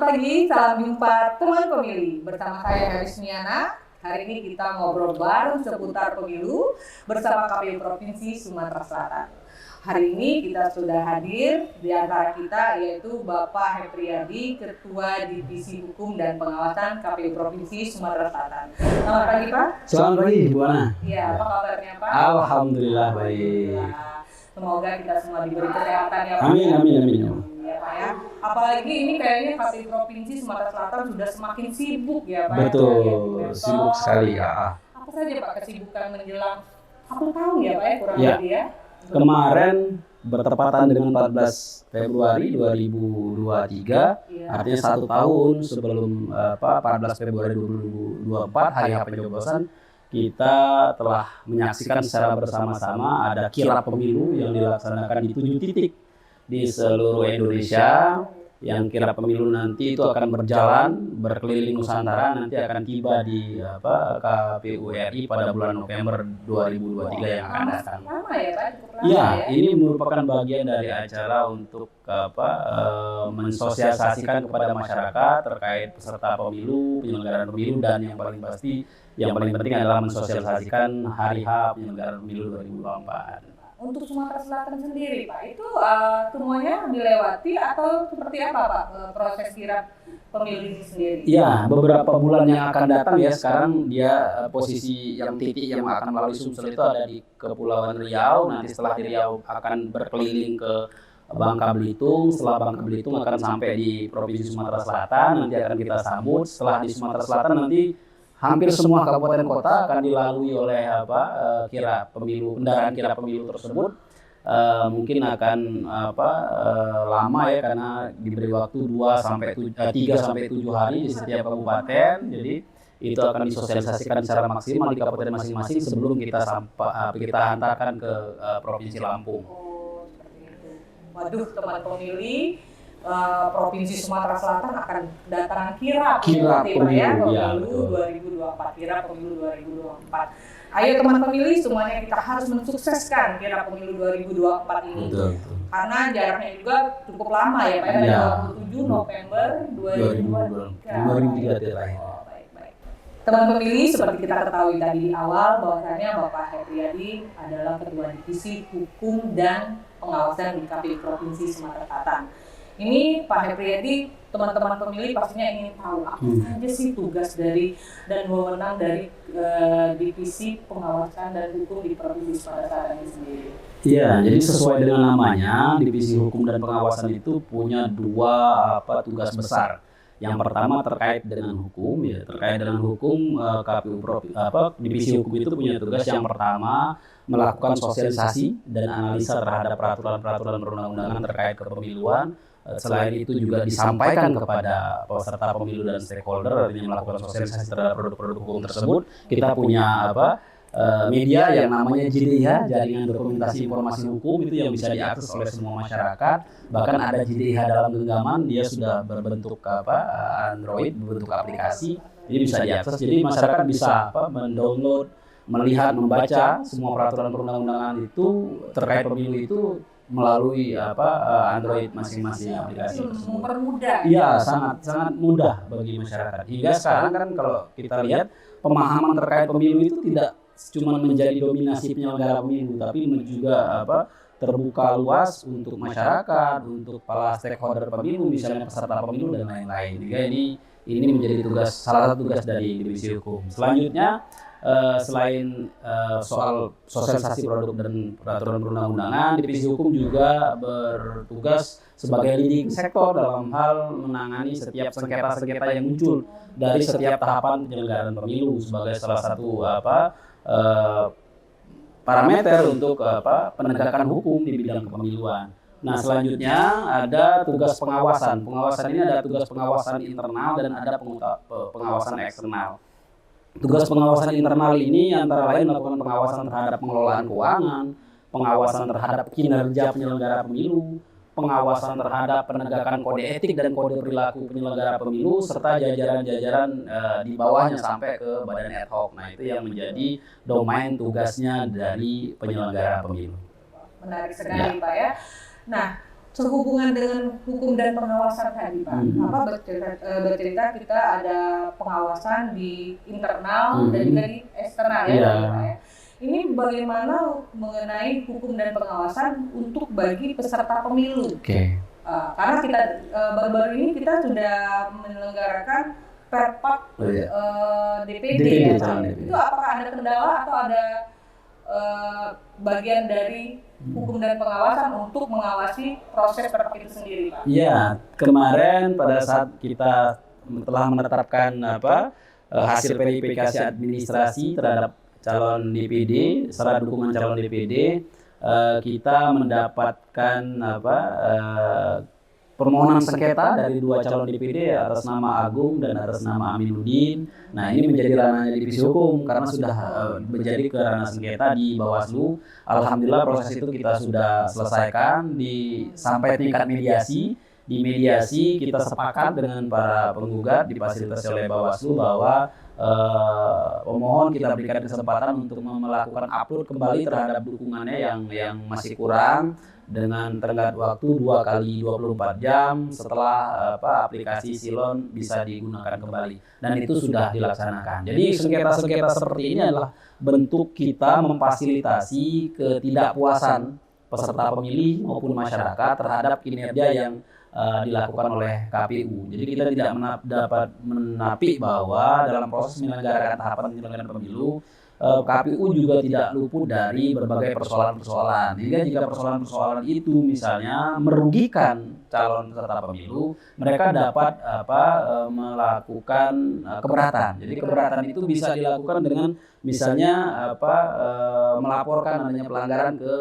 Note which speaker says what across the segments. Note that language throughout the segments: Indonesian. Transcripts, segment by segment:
Speaker 1: pagi, salam jumpa teman pemilih. Bersama saya Herismiana. Hari ini kita ngobrol bareng seputar pemilu bersama KPU Provinsi Sumatera Selatan. Hari ini kita sudah hadir di antara kita yaitu Bapak Hepriyadi, Ketua Divisi Hukum dan Pengawasan KPU Provinsi Sumatera Selatan. Selamat pagi Pak.
Speaker 2: Selamat pagi Bu Ana.
Speaker 1: Iya, apa kabarnya Pak?
Speaker 2: Alhamdulillah baik.
Speaker 1: Semoga kita semua diberi kesehatan ya Pak.
Speaker 2: Amin, amin, amin.
Speaker 1: Ya Pak ya. Apalagi ini kayaknya KPU Provinsi Sumatera Selatan sudah semakin sibuk ya Pak.
Speaker 2: Betul, sibuk sekali ya.
Speaker 1: Apa saja Pak kesibukan menjelang 1 tahun ya Pak ya kurang
Speaker 2: Ya.
Speaker 1: lebih ya?
Speaker 2: Kemarin bertepatan dengan 14 Februari 2023,
Speaker 1: Iya.
Speaker 2: artinya 1 tahun sebelum 14 Februari 2024 hari H pencoblosan, kita telah menyaksikan secara bersama-sama ada kirap pemilu yang dilaksanakan di 7 titik di seluruh Indonesia. Yang kirap pemilu nanti itu akan berjalan berkeliling Nusantara, nanti akan tiba di KPU RI pada bulan November 2023 yang akan datang.
Speaker 1: Lama ya Pak, cukup lama
Speaker 2: Ya,
Speaker 1: ya.
Speaker 2: ini merupakan bagian dari acara untuk mensosialisasikan kepada masyarakat terkait peserta pemilu, penyelenggaraan pemilu, dan yang paling pasti, yang paling penting adalah mensosialisasikan hari H penyelenggaraan pemilu 2024.
Speaker 1: Untuk Sumatera Selatan sendiri Pak, itu semuanya dilewati atau seperti apa Pak proses kirap pemilu ini sendiri?
Speaker 2: Ya, beberapa bulan yang akan datang ya, sekarang dia posisi yang titik yang akan melalui Sumsel itu ada di Kepulauan Riau. Nanti setelah di Riau akan berkeliling ke Bangka Belitung, setelah Bangka Belitung akan sampai di Provinsi Sumatera Selatan, nanti akan kita sambut. Setelah di Sumatera Selatan nanti hampir semua kabupaten kota akan dilalui oleh kirap pemilu, kendaraan kirap pemilu tersebut. Mungkin akan lama ya, karena diberi waktu 3 sampai 7 hari di setiap kabupaten. Jadi itu akan disosialisasikan secara maksimal di kabupaten masing-masing sebelum kita hantarkan ke Provinsi Lampung.
Speaker 1: Oh, seperti itu. Waduh, teman pemilih Provinsi Sumatera Selatan akan kedatangan kirap
Speaker 2: Kirap
Speaker 1: pemilu ya,
Speaker 2: pemilu, ya,
Speaker 1: pemilu
Speaker 2: betul.
Speaker 1: 2024, kirap pemilu 2024. Ayo teman pemilih semuanya kita harus mensukseskan kirap pemilu 2024 ini.
Speaker 2: Betul.
Speaker 1: Karena jaraknya juga cukup lama ya Pak,
Speaker 2: Ya.
Speaker 1: 27 November 2023.
Speaker 2: 2003 terakhir.
Speaker 1: Oh, baik. Teman pemilih, seperti kita ketahui tadi di awal bahwasanya Bapak Hepriyadi adalah Ketua Divisi Hukum dan Pengawasan di KPU Provinsi Sumatera Selatan. Ini Pak Hepriyadi, teman-teman pemilih pastinya ingin tahu apa saja sih tugas dari dan wewenang dari Divisi Pengawasan dan Hukum di Provinsi Sumatera Selatan ini sendiri.
Speaker 2: Iya, jadi sesuai dengan namanya, Divisi Hukum dan Pengawasan itu punya 2 tugas besar. Yang pertama terkait dengan hukum, ya terkait dengan hukum, Divisi Hukum itu punya tugas yang pertama melakukan sosialisasi dan analisa terhadap peraturan-peraturan perundang-undangan terkait kepemiluan. Selain itu juga disampaikan kepada peserta pemilu dan stakeholder, artinya melakukan sosialisasi terhadap produk-produk hukum tersebut. Kita punya media yang namanya JDIH, Jaringan Dokumentasi Informasi Hukum, itu yang bisa diakses oleh semua masyarakat. Bahkan ada JDIH dalam genggaman, dia sudah berbentuk Android, berbentuk aplikasi, jadi bisa diakses. Jadi masyarakat bisa mendownload, melihat, membaca semua peraturan perundang-undangan itu terkait pemilu itu melalui Android masing-masing aplikasi tersebut.
Speaker 1: Mempermudah.
Speaker 2: Iya, sangat mudah bagi masyarakat. Hingga sekarang kan kalau kita lihat pemahaman terkait pemilu itu tidak cuma menjadi dominasi penyelenggara pemilu, tapi juga terbuka luas untuk masyarakat, untuk para stakeholder pemilu, misalnya peserta pemilu dan lain-lain. Jadi ini menjadi salah satu tugas dari Divisi Hukum. Selanjutnya selain soal sosialisasi produk dan peraturan perundang-undangan, Divisi Hukum juga bertugas sebagai leading sektor dalam hal menangani setiap sengketa-sengketa yang muncul dari setiap tahapan penyelenggaraan pemilu sebagai salah satu parameter untuk penegakan hukum di bidang kepemiluan. Nah, selanjutnya ada tugas pengawasan. Pengawasan ini ada tugas pengawasan internal dan ada pengawasan eksternal. Tugas pengawasan internal ini antara lain melakukan pengawasan terhadap pengelolaan keuangan, pengawasan terhadap kinerja penyelenggara pemilu, pengawasan terhadap penegakan kode etik dan kode perilaku penyelenggara pemilu, serta jajaran-jajaran di bawahnya sampai ke badan ad hoc. Nah, itu yang menjadi domain tugasnya dari penyelenggara pemilu.
Speaker 1: Menarik sekali Pak ya. Nah, sehubungan dengan hukum dan pengawasan tadi Pak. Bercerita kita ada pengawasan di internal dan juga di eksternal ya Pak ya. Ini bagaimana mengenai hukum dan pengawasan untuk bagi peserta pemilu. Karena kita baru-baru ini kita sudah menyelenggarakan Perpak DPD ya Pak. Itu apakah ada kendala atau ada bagian dari hukum dan pengawasan untuk mengawasi proses perpak itu sendiri, Pak?
Speaker 2: Iya, kemarin pada saat kita telah menetapkan hasil verifikasi administrasi terhadap calon DPD, syarat dukungan calon DPD, kita mendapatkan permohonan sengketa dari 2 calon DPD atas nama Agung dan atas nama Aminuddin. Nah, ini menjadi ranahnya divisi hukum karena sudah menjadi ke ranah sengketa di Bawaslu. Alhamdulillah proses itu kita sudah selesaikan sampai tingkat mediasi. Di mediasi kita sepakat dengan para penggugat difasilitasi oleh Bawaslu bahwa pemohon kita berikan kesempatan untuk melakukan upload kembali terhadap dukungannya yang masih kurang dengan tenggat waktu 2 kali 24 jam setelah aplikasi Silon bisa digunakan kembali, dan itu sudah dilaksanakan. Jadi sengketa-sengketa seperti ini adalah bentuk kita memfasilitasi ketidakpuasan peserta pemilih maupun masyarakat terhadap kinerja yang dilakukan oleh KPU. Jadi kita tidak dapat menapi bahwa dalam proses menyelenggarakan tahapan penyelenggaraan pemilu, KPU juga tidak luput dari berbagai persoalan-persoalan. Jika persoalan-persoalan itu misalnya merugikan calon peserta pemilu, mereka dapat melakukan keberatan. Jadi keberatan itu bisa dilakukan dengan misalnya melaporkan adanya pelanggaran ke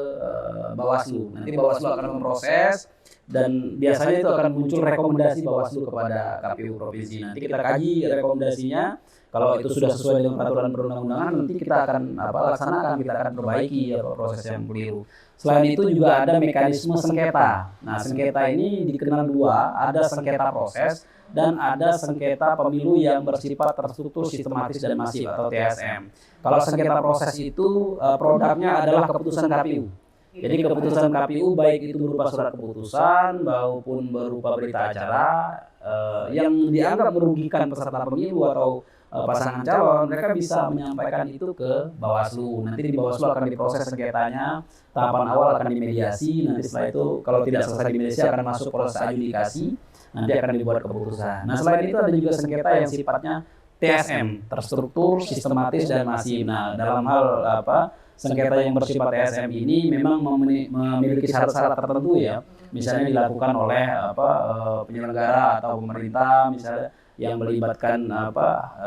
Speaker 2: Bawaslu. Nanti Bawaslu akan memproses dan biasanya itu akan muncul rekomendasi Bawaslu kepada KPU provinsi. Nanti kita kaji rekomendasinya. Kalau itu sudah sesuai dengan peraturan perundang-undangan, nanti kita akan laksanakan, kita akan perbaiki proses yang keliru. Selain itu juga ada mekanisme sengketa. Nah, sengketa ini dikenal 2, ada sengketa proses dan ada sengketa pemilu yang bersifat terstruktur, sistematis dan masif atau TSM. Kalau sengketa proses itu produknya adalah keputusan KPU. Jadi keputusan KPU baik itu berupa surat keputusan maupun berupa berita acara yang dianggap merugikan peserta pemilu atau pasangan calon, mereka bisa menyampaikan itu ke Bawaslu. Nanti di Bawaslu akan diproses sengketanya, tahapan awal akan dimediasi, nanti setelah itu kalau tidak selesai dimediasi akan masuk proses adjudikasi, nanti akan dibuat keputusan. Nah, selain itu ada juga sengketa yang sifatnya TSM, terstruktur, sistematis dan masif. Nah, dalam hal sengketa yang bersifat TSM ini memang memiliki syarat-syarat tertentu ya. Misalnya dilakukan oleh penyelenggara atau pemerintah, misalnya yang melibatkan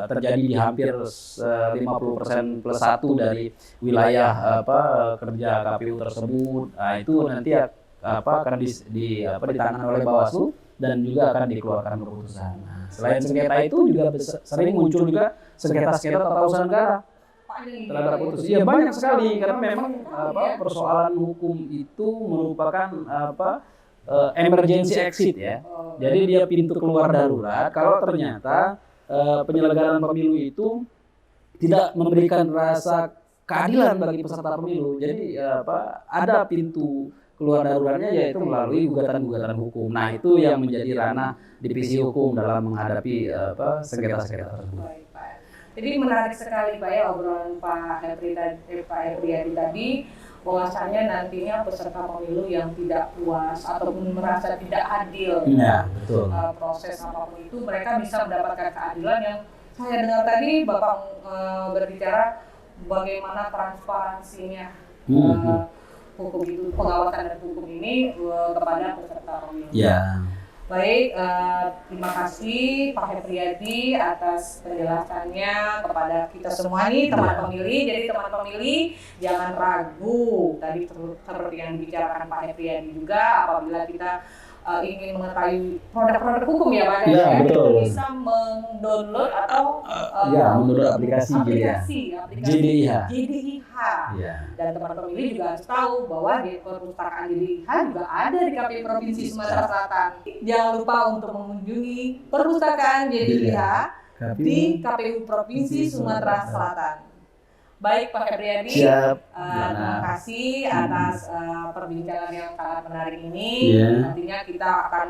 Speaker 2: terjadi di hampir 50% plus 1 dari wilayah kerja KPU tersebut. Nah, itu nanti akan ditangani oleh Bawaslu dan juga akan dikeluarkan keputusan. Nah, selain sengketa itu juga sering muncul juga sengketa-sengketa tata usaha negara terhadap putus. Iya, banyak sekali karena memang persoalan hukum itu merupakan emergency exit ya. Jadi dia pintu keluar darurat kalau ternyata penyelenggaraan pemilu itu tidak memberikan rasa keadilan bagi peserta pemilu. Jadi ada pintu keluar daruratnya yaitu melalui gugatan-gugatan hukum. Nah, itu yang menjadi ranah divisi hukum dalam menghadapi sengketa-sengketa tersebut.
Speaker 1: Jadi menarik sekali Pak ya obrolan Pak Hepriyadi tadi, bahwasanya nantinya peserta pemilu yang tidak puas ataupun merasa tidak adil proses apapun itu, mereka bisa mendapatkan keadilan yang saya dengar tadi Bapak berbicara bagaimana transparansinya hukum itu, pengawasan dan hukum ini kepada peserta pemilu. Baik, terima kasih Pak Hepriyadi atas penjelasannya kepada kita semua nih teman pemilih. Jadi teman pemilih jangan ragu tadi seperti yang dibicarakan Pak Hepriyadi juga, apabila kita ingin mengetahui produk-produk hukum ya Pak Hepriyadi, bisa mendownload atau
Speaker 2: mendownload aplikasi JDIH.
Speaker 1: Dan teman pemilih juga harus tahu bahwa di perpustakaan JDIH juga ada di KPU Provinsi Sumatera Selatan. Jangan lupa untuk mengunjungi perpustakaan JDIH di KPU Provinsi Sumatera Selatan. Baik Pak Febriadi,
Speaker 2: Siap.
Speaker 1: terima kasih atas perbincangan yang sangat menarik ini.
Speaker 2: Iya.
Speaker 1: Nantinya kita akan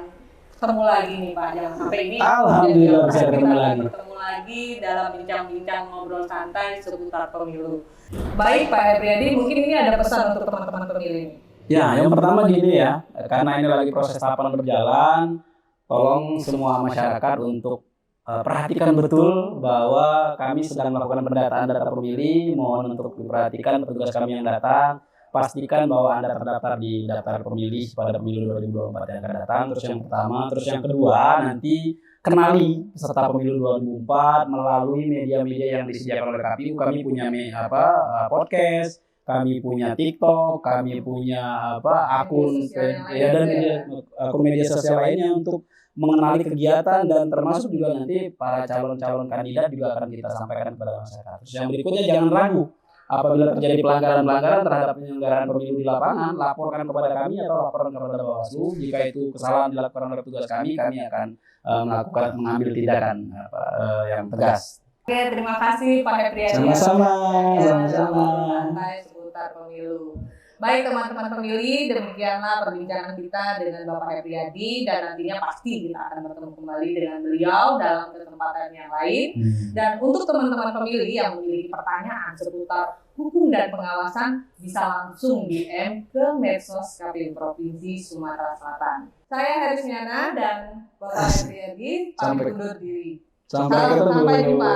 Speaker 1: ketemu lagi nih Pak, jangan sampai ini
Speaker 2: Alhamdulillah bisa ketemu lagi.
Speaker 1: bertemu lagi dalam bincang-bincang ngobrol santai seputar pemilu. Baik Pak Febriadi, mungkin ini ada pesan untuk teman-teman pemilih.
Speaker 2: Ya, yang pertama gini ya, karena ini lagi proses tahapan berjalan, tolong semua masyarakat untuk perhatikan betul bahwa kami sedang melakukan pendataan data pemilih. Mohon untuk diperhatikan petugas kami yang datang, pastikan bahwa Anda terdaftar di daftar pemilih pada pemilu 2024 yang akan datang. Terus yang pertama, terus yang kedua, nanti kenali peserta pemilu 2024 melalui media-media yang disediakan oleh KPU. Kami punya podcast, kami punya TikTok, kami punya akun akun media sosial lainnya untuk mengenali kegiatan, dan termasuk juga nanti para calon-calon kandidat juga akan kita sampaikan kepada masyarakat. Terus yang berikutnya, jangan ragu apabila terjadi pelanggaran-pelanggaran terhadap penyelenggaraan pemilu di lapangan, laporkan kepada kami atau laporan kepada Bawaslu. Jika itu kesalahan dilakukan oleh petugas kami akan mengambil tindakan yang tegas.
Speaker 1: Oke, terima kasih Pak Febriadi.
Speaker 2: Sama-sama.
Speaker 1: Santai seputar pemilu. Baik teman-teman pemilih, demikianlah perbincangan kita dengan Bapak Febriadi, dan nantinya pasti kita akan bertemu kembali dengan beliau dalam kesempatan yang lain. Dan untuk teman-teman pemilih yang memiliki pertanyaan seputar hukum dan pengawasan, bisa langsung DM ke medsos KPU Provinsi Sumatera Selatan. Saya Harismiana dan Bapak Febriadi pamit undur diri.
Speaker 2: Sampai ketemu.
Speaker 1: Sampai jumpa.